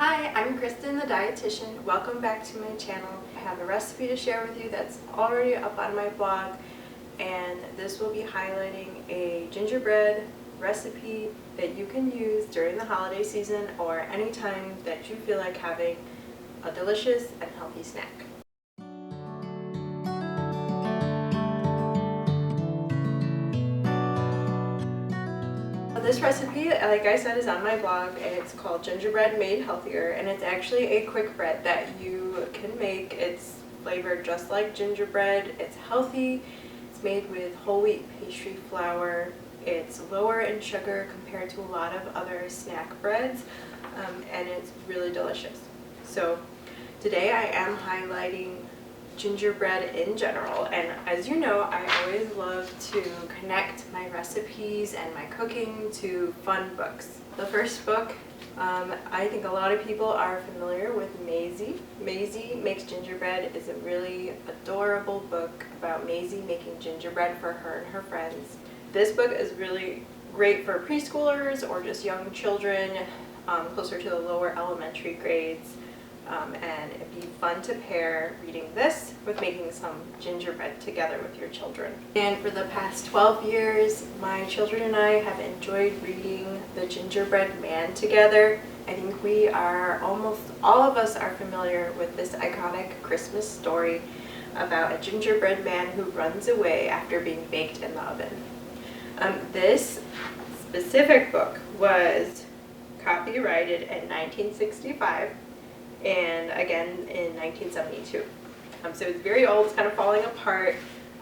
Hi, I'm Kristen the Dietitian. Welcome back to my channel. I have a recipe to share with you that's already up on my blog, and this will be highlighting a gingerbread recipe that you can use during the holiday season or any time that you feel like having a delicious and healthy snack. This recipe, like I said, is on my blog, and it's called Gingerbread Made Healthier, and it's actually a quick bread that you can make. It's flavored just like gingerbread. It's healthy. It's made with whole wheat pastry flour. It's lower in sugar compared to a lot of other snack breads, and it's really delicious. So today I am highlighting gingerbread in general, and as you know, I always love to connect my recipes and my cooking to fun books. The first book, I think a lot of people are familiar with Maisie. Maisie Makes Gingerbread is a really adorable book about Maisie making gingerbread for her and her friends. This book is really great for preschoolers or just young children, closer to the lower elementary grades. And it'd be fun to pair reading this with making some gingerbread together with your children. And for the past 12 years, my children and I have enjoyed reading The Gingerbread Man together. I think we are, almost all of us are familiar with this iconic Christmas story about a gingerbread man who runs away after being baked in the oven. This specific book was copyrighted in 1965. And again in 1972. So it's very old, it's kind of falling apart.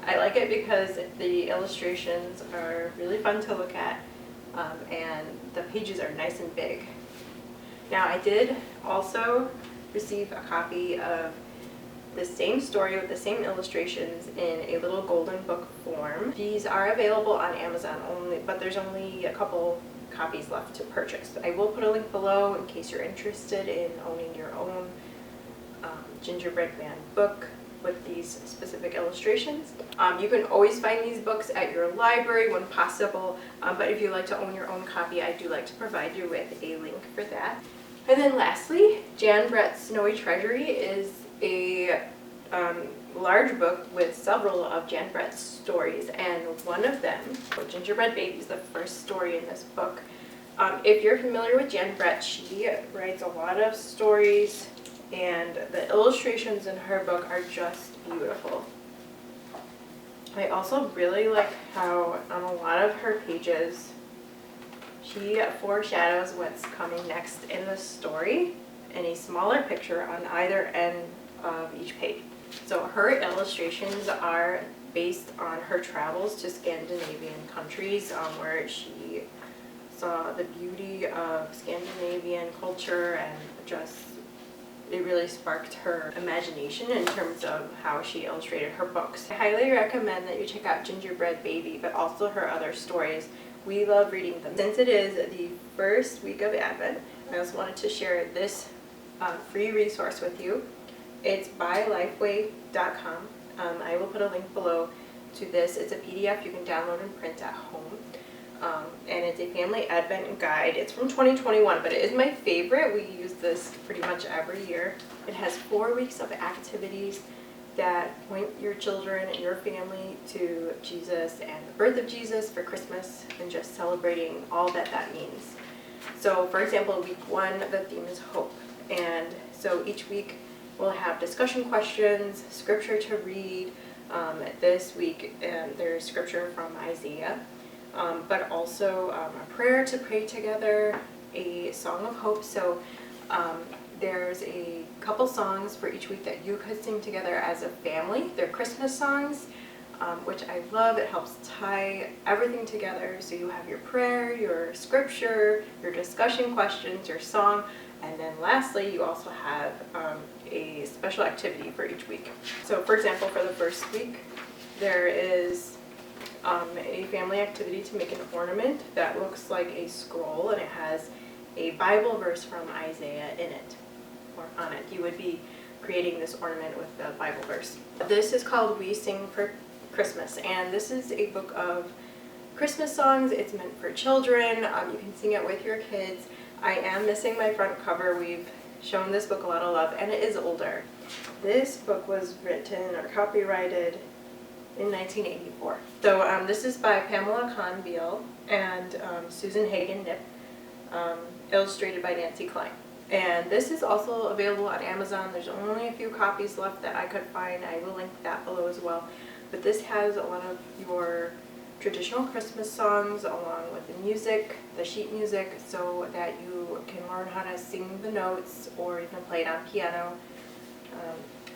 I like it because the illustrations are really fun to look at, and the pages are nice and big. Now I did also receive a copy of the same story with the same illustrations in a little golden book form. These are available on Amazon only, but there's only a couple copies left to purchase. I will put a link below in case you're interested in owning your own Gingerbread Man book with these specific illustrations. You can always find these books at your library when possible, but if you'd like to own your own copy, I do like to provide you with a link for that. And then lastly, Jan Brett's Snowy Treasury is a large book with several of Jan Brett's stories, and one of them, Gingerbread Baby, is the first story in this book. If you're familiar with Jan Brett, she writes a lot of stories, and the illustrations in her book are just beautiful. I also really like how on a lot of her pages she foreshadows what's coming next in the story in a smaller picture on either end of each page. So her illustrations are based on her travels to Scandinavian countries, where she saw the beauty of Scandinavian culture, and just it really sparked her imagination in terms of how she illustrated her books. I highly recommend that you check out Gingerbread Baby, but also her other stories. We love reading them. Since it is the first week of Advent, I also wanted to share this free resource with you. It's by Lifeway.com. I will put a link below to this. It's a PDF you can download and print at home. And it's a family Advent guide. It's from 2021, but it is my favorite. We use this pretty much every year. It has 4 weeks of activities that point your children and your family to Jesus and the birth of Jesus for Christmas, and just celebrating all that that means. So for example, week 1, the theme is hope. And so each week we'll have discussion questions, scripture to read. This week there's scripture from Isaiah, but also a prayer to pray together, a song of hope. So there's a couple songs for each week that you could sing together as a family. They're Christmas songs, which I love. It helps tie everything together. So you have your prayer, your scripture, your discussion questions, your song, and then lastly, you also have a special activity for each week. So for example, for the first week, there is a family activity to make an ornament that looks like a scroll, and it has a Bible verse from Isaiah in it, or on it. You would be creating this ornament with the Bible verse. This is called We Sing for Christmas, and this is a book of Christmas songs. It's meant for children. You can sing it with your kids. I am missing my front cover. We've shown this book a lot of love, and it is older. This book was written or copyrighted in 1984. So this is by Pamela Conveal and Susan Hagen-Knipp, illustrated by Nancy Klein. And this is also available on Amazon. There's only a few copies left that I could find. I will link that below as well. But this has a lot of your traditional Christmas songs along with the music, the sheet music, so that you can learn how to sing the notes or even play it on piano.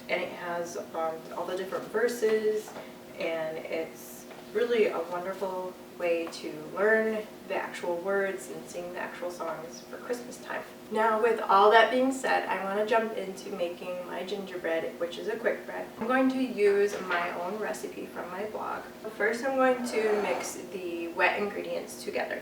And it has all the different verses, and it's really a wonderful way to learn the actual words and sing the actual songs for Christmas time. Now, with all that being said, I want to jump into making my gingerbread, which is a quick bread. I'm going to use my own recipe from my blog. First, I'm going to mix the wet ingredients together.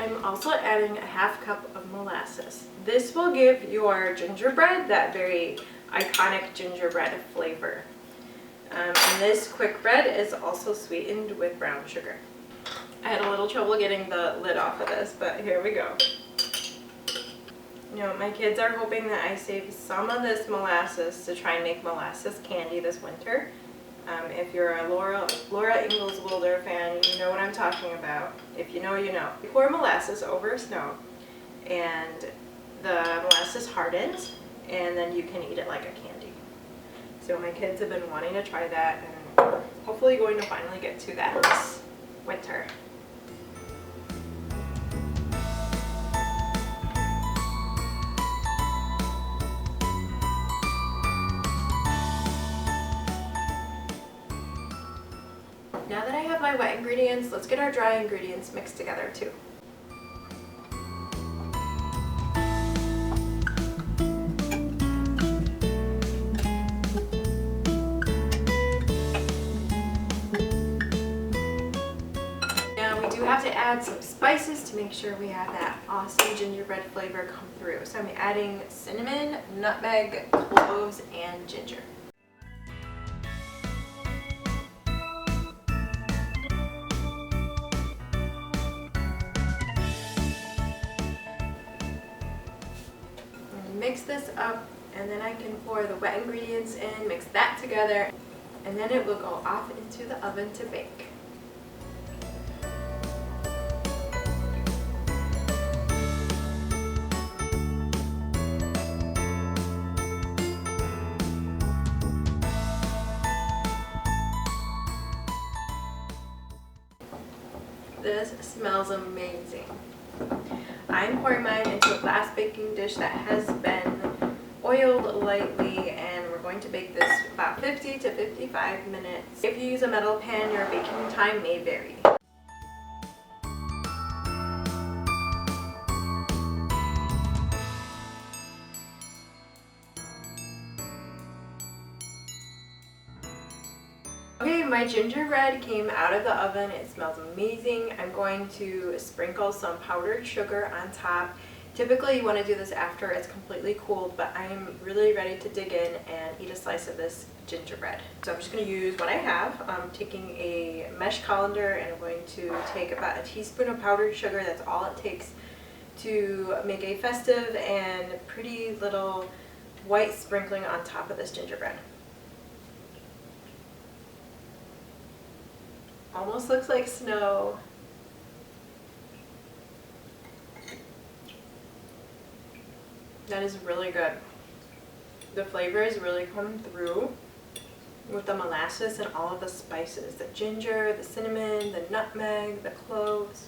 I'm also adding a half cup of molasses. This will give your gingerbread that very iconic gingerbread flavor. And this quick bread is also sweetened with brown sugar. I had a little trouble getting the lid off of this, but here we go. You know, my kids are hoping that I save some of this molasses to try and make molasses candy this winter. If you're a Laura Ingalls Wilder fan, you know what I'm talking about. If you know, you know. You pour molasses over snow, and the molasses hardens, and then you can eat it like a candy. So my kids have been wanting to try that, and hopefully going to finally get to that this winter. Now that I have my wet ingredients, let's get our dry ingredients mixed together too. Now we do have to add some spices to make sure we have that awesome gingerbread flavor come through. So I'm adding cinnamon, nutmeg, cloves, and ginger. Mix this up, and then I can pour the wet ingredients in, mix that together, and then it will go off into the oven to bake. This smells amazing. I'm pouring mine into a glass baking dish that has been oiled lightly, and we're going to bake this about 50 to 55 minutes. If you use a metal pan, your baking time may vary. Okay, my gingerbread came out of the oven. It smells amazing. I'm going to sprinkle some powdered sugar on top. Typically you want to do this after it's completely cooled, but I'm really ready to dig in and eat a slice of this gingerbread. So I'm just going to use what I have. I'm taking a mesh colander, and I'm going to take about a teaspoon of powdered sugar. That's all it takes to make a festive and pretty little white sprinkling on top of this gingerbread. Almost looks like snow. That is really good. The flavors really come through with the molasses and all of the spices. The ginger, the cinnamon, the nutmeg, the cloves.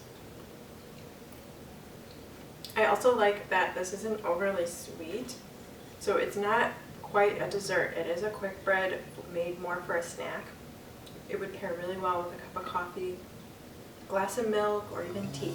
I also like that this isn't overly sweet, so it's not quite a dessert. It is a quick bread made more for a snack. It would pair really well with a cup of coffee, a glass of milk, or even tea.